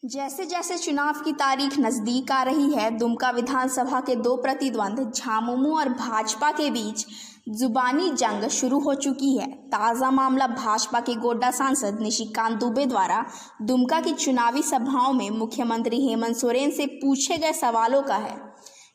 जैसे जैसे चुनाव की तारीख नजदीक आ रही है, दुमका विधानसभा के दो प्रतिद्वंद झामुमो और भाजपा के बीच जुबानी जंग शुरू हो चुकी है। ताज़ा मामला भाजपा के गोड्डा सांसद निशिकांत दुबे द्वारा दुमका की चुनावी सभाओं में मुख्यमंत्री हेमंत सोरेन से पूछे गए सवालों का है।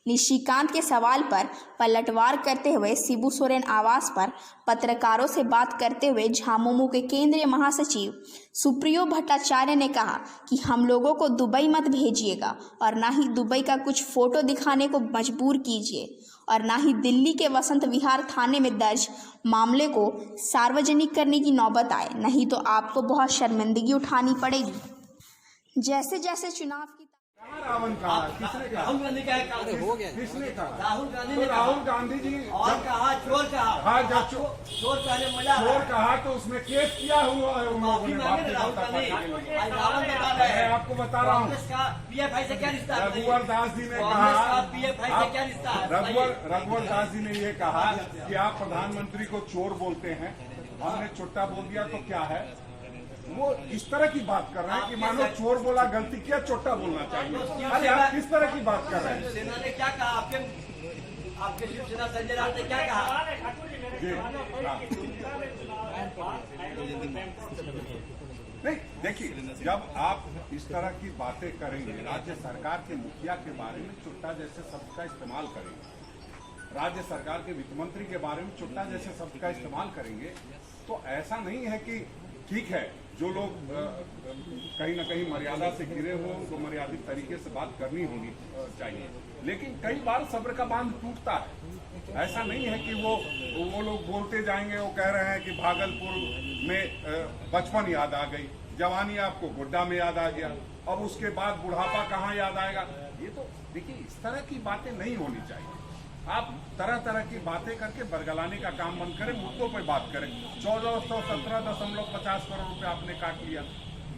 निशिकांत के सवाल पर पलटवार करते हुए शिबू सोरेन आवास पर पत्रकारों से बात करते हुए झामुमो के केंद्रीय महासचिव सुप्रियो भट्टाचार्य ने कहा कि हम लोगों को दुबई मत भेजिएगा और ना ही दुबई का कुछ फोटो दिखाने को मजबूर कीजिए और ना ही दिल्ली के वसंत विहार थाने में दर्ज मामले को सार्वजनिक करने की नौबत आए, नहीं तो आपको बहुत शर्मिंदगी उठानी पड़ेगी। जैसे जैसे चुनाव की रावण कहा, किसने कहा? राहुल गांधी का हो गया, किसने कहा? राहुल गांधी तो ने राहुल गांधी जी और कहा चोर कहा। हाँ, जब चोर कहने मजा चोर कहा तो उसमें केस किया हुआ है उन लोगों ने। राहुल गांधी आज रावण बता रहे मैं हैं। आपको बता रहा हूँ, कांग्रेस का पीएफआई से क्या रिश्ता है? रघुवर दास जी ने कांग्रेस का कहा, पीएफआई से क्या रिश्ता है? रघुवर दास जी ने ये कहा कि आप प्रधानमंत्री को चोर बोलते हैं, हमने चुट्टा बोल दिया तो क्या है? वो इस तरह की बात कर रहे हैं कि मानो चोर बोला गलती किया, चोट्टा बोलना चाहिए। अरे आप किस तरह की बात कर रहे हैं? सेना ने क्या कहा? आपके शिवसेना संजय राउत ने क्या कहा? जी हाँ। नहीं, देखिए, जब आप इस तरह की बातें करेंगे, राज्य सरकार के मुखिया के बारे में चुट्टा जैसे शब्द का इस्तेमाल करेंगे, राज्य सरकार के वित्त मंत्री के बारे में चुट्टा जैसे शब्द का इस्तेमाल करेंगे, तो ऐसा नहीं है कि ठीक है, जो लोग कहीं ना कहीं मर्यादा से घिरे हों उनको मर्यादित तरीके से बात करनी होनी चाहिए, लेकिन कई बार सब्र का बांध टूटता है। ऐसा नहीं है कि वो लोग बोलते जाएंगे, वो कह रहे हैं कि भागलपुर में बचपन याद आ गई, जवानी आपको गोड्डा में याद आ गया, अब उसके बाद बुढ़ापा कहाँ याद आएगा। ये तो देखिए, इस तरह की बातें नहीं होनी चाहिए। आप तरह तरह की बातें करके बरगलाने का काम बंद करें, मुद्दों पर बात करें। 1417.50 करोड़ रुपए आपने काट लिया,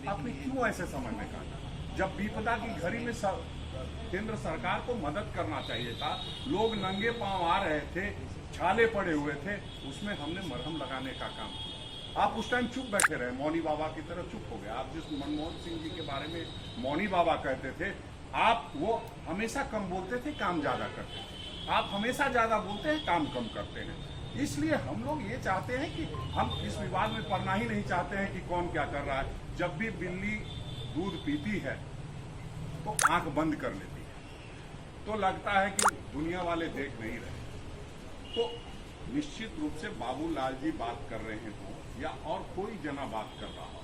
आपने क्यों ऐसे समय में काटा? जब विपदा की घड़ी में केंद्र सरकार को मदद करना चाहिए था, लोग नंगे पांव आ रहे थे, छाले पड़े हुए थे, उसमें हमने मरहम लगाने का काम किया। आप उस टाइम चुप बैठे रहे, मौनी बाबा की तरह चुप हो गए। आप जिस मनमोहन सिंह जी के बारे में मौनी बाबा कहते थे, आप वो हमेशा कम बोलते थे, काम ज्यादा करते थे। आप हमेशा ज्यादा बोलते हैं, काम कम करते हैं। इसलिए हम लोग ये चाहते हैं कि हम इस विवाद में पड़ना ही नहीं चाहते हैं कि कौन क्या कर रहा है। जब भी बिल्ली दूध पीती है तो आंख बंद कर लेती है, तो लगता है कि दुनिया वाले देख नहीं रहे। तो निश्चित रूप से बाबूलाल जी बात कर रहे हो या और कोई जना बात कर रहा हो,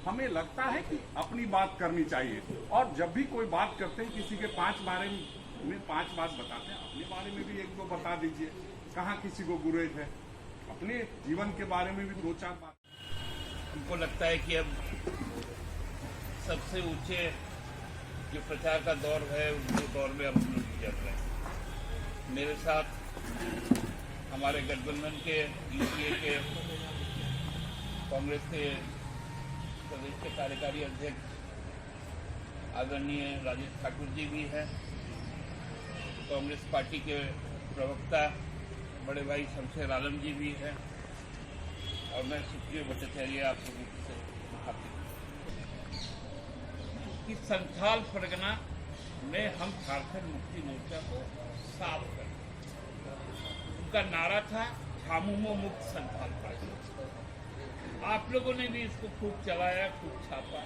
हमें लगता है कि अपनी बात करनी चाहिए। और जब भी कोई बात करते हैं, किसी के 5 बारे में 5 बात बताते हैं, अपने बारे में भी 1-2 बता दीजिए। कहाँ किसी को गुरेज है? अपने जीवन के बारे में भी 2-4 बात। हमको लगता है कि अब सबसे ऊंचे जो प्रचार का दौर है, उस दौर में अब हम लोग गुजर रहे हैं। मेरे साथ हमारे गठबंधन के यूपीए के कांग्रेस के प्रदेश के कार्यकारी अध्यक्ष आदरणीय राजेश ठाकुर जी भी हैं, कांग्रेस पार्टी के प्रवक्ता बड़े भाई शमशेर आलम जी भी हैं, और मैं सुप्रियो भट्टाचार्य आप सभी से कि संथाल परगना में हम झारखंड मुक्ति मोर्चा को साफ करें। उनका नारा था झामुमो मुक्त संथाल परगना। आप लोगों ने भी इसको खूब चलाया, खूब छापा।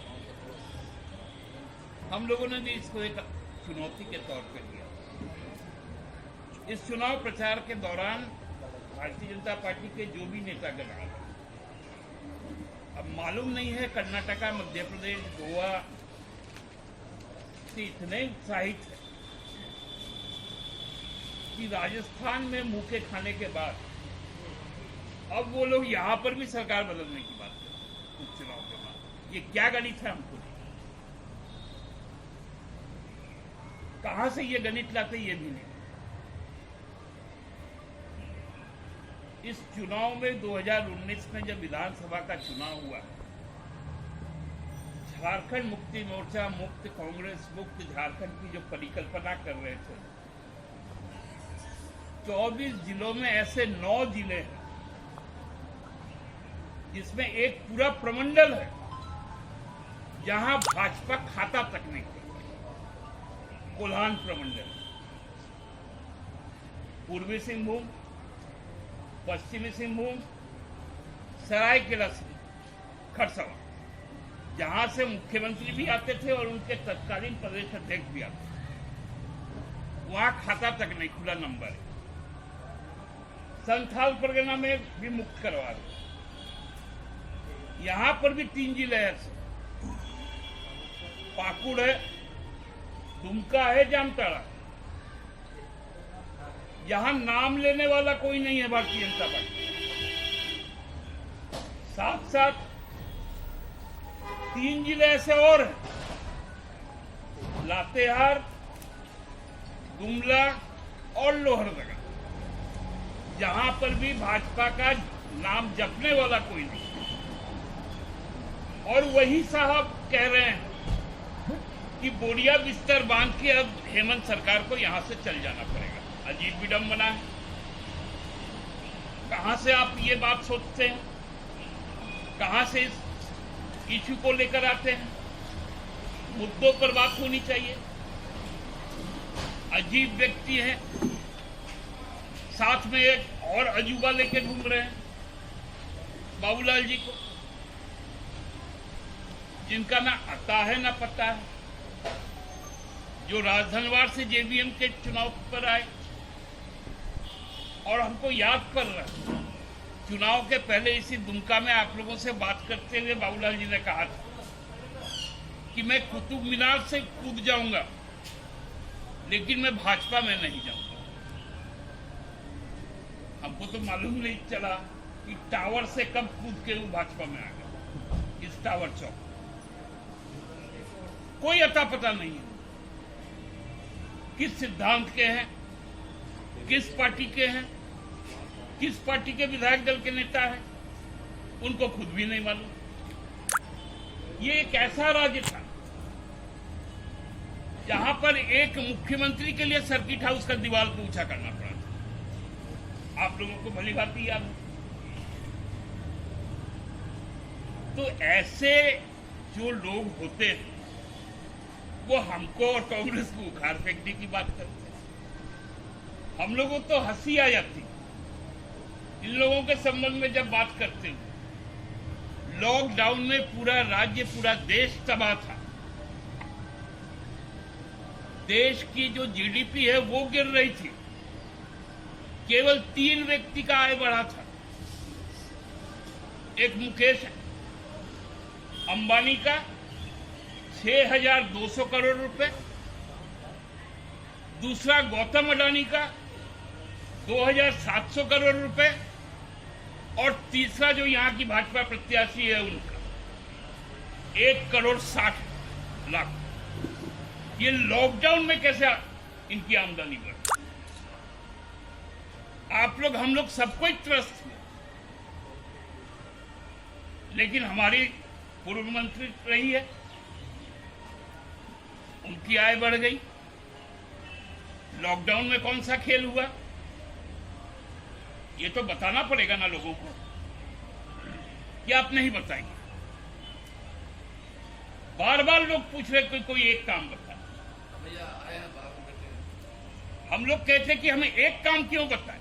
हम लोगों ने भी इसको एक चुनौती के तौर पे लिया। इस चुनाव प्रचार के दौरान भारतीय जनता पार्टी के जो भी नेतागण आ रहे, अब मालूम नहीं है कर्नाटका, मध्य प्रदेश, गोवा से इतने उत्साहित है कि राजस्थान में मुंह के खाने के बाद अब वो लोग यहां पर भी सरकार बदलने की बात करें उपचुनाव के बाद। ये क्या गणित है? हमको कहां से ये गणित लाते ये भी नहीं। इस चुनाव में 2019 में जब विधानसभा का चुनाव हुआ, झारखंड मुक्ति मोर्चा मुक्त, कांग्रेस मुक्त झारखंड की जो परिकल्पना कर रहे थे, 24 जिलों में ऐसे 9 जिले हैं जिसमें एक पूरा प्रमंडल है जहां भाजपा खाता तक नहीं खोल, कोल्हान प्रमंडल, पूर्वी सिंहभूम, पश्चिमी सिंहभूम, सरायकेला खरसावां, जहां से मुख्यमंत्री भी आते थे और उनके तत्कालीन प्रदेश अध्यक्ष भी आते थे, वहां खाता तक नहीं खुला नंबर है। संथाल परगना में भी मुक्त करवा रहे, यहां पर भी 3 जिले हैं, पाकुड़ है, दुमका है, जामताड़ा, यहां नाम लेने वाला कोई नहीं है भारतीय जनता पार्टी। साथ साथ 3 जिले ऐसे और हैं, लातेहार, गुमला और लोहरदगा, जहां पर भी भाजपा का नाम जपने वाला कोई नहीं। और वही साहब कह रहे हैं कि बोरिया बिस्तर बांध के अब हेमंत सरकार को यहां से चल जाना पड़ेगा। अजीब विडंबना है। कहां से आप ये बात सोचते हैं? कहां से इस इश्यू को लेकर आते हैं? मुद्दों पर बात होनी चाहिए। अजीब व्यक्ति है, साथ में एक और अजूबा लेके घूम रहे हैं, बाबूलाल जी को, जिनका ना आता है ना पता है, जो राजधनवार से जेवीएम के चुनाव पर आए। और हमको याद पड़ रहा है, चुनाव के पहले इसी दुमका में आप लोगों से बात करते हुए बाबूलाल जी ने कहा था कि मैं कुतुब मीनार से कूद जाऊंगा, लेकिन मैं भाजपा में नहीं जाऊंगा। हमको तो मालूम नहीं चला कि टावर से कब कूद के वो भाजपा में आ गया, इस टावर चौक। कोई अता पता नहीं है किस सिद्धांत के हैं, किस पार्टी के हैं, किस पार्टी के विधायक दल के नेता हैं, उनको खुद भी नहीं मालूम। ये एक ऐसा राज्य था जहां पर एक मुख्यमंत्री के लिए सर्किट हाउस का दीवार को ऊंचा करना पड़ा था। आप लोगों को भली बात याद है। तो ऐसे जो लोग होते हैं वो हमको और कांग्रेस को उखाड़ फेंकने की बात करते हैं। हम लोगों को तो हंसी आ जाती इन लोगों के संबंध में जब बात करते हैं। लॉकडाउन में पूरा राज्य, पूरा देश तबाह था। देश की जो जीडीपी है वो गिर रही थी। केवल 3 व्यक्ति का आय बढ़ा था। एक मुकेश अंबानी का 6,200 करोड़ रुपए, दूसरा गौतम अडानी का 2,700 करोड़ रुपए, और तीसरा जो यहां की भाजपा प्रत्याशी है उनका 1,60,00,000। ये लॉकडाउन में कैसे इनकी आमदनी बढ़ी? आप लोग, हम लोग सबको त्रस्त हुए, लेकिन हमारी पूर्व मंत्री रही है, उनकी आय बढ़ गई। लॉकडाउन में कौन सा खेल हुआ? ये तो बताना पड़ेगा ना लोगों को, कि आप नहीं बताएंगे। बार बार लोग पूछ रहे कोई एक काम बता। हम लोग कहते कि हमें एक काम क्यों बताएं?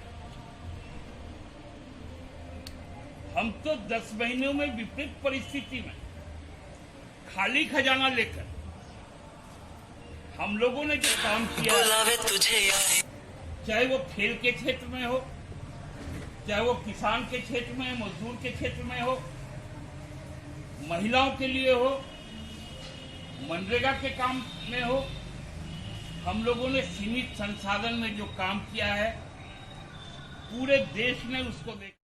हम तो 10 महीनों में विपरीत परिस्थिति में खाली खजाना लेकर हम लोगों ने जो काम किया, चाहे वो खेल के क्षेत्र में हो, चाहे वो किसान के क्षेत्र में, मजदूर के क्षेत्र में हो, महिलाओं के लिए हो, मनरेगा के काम में हो, हम लोगों ने सीमित संसाधन में जो काम किया है, पूरे देश ने उसको देखा।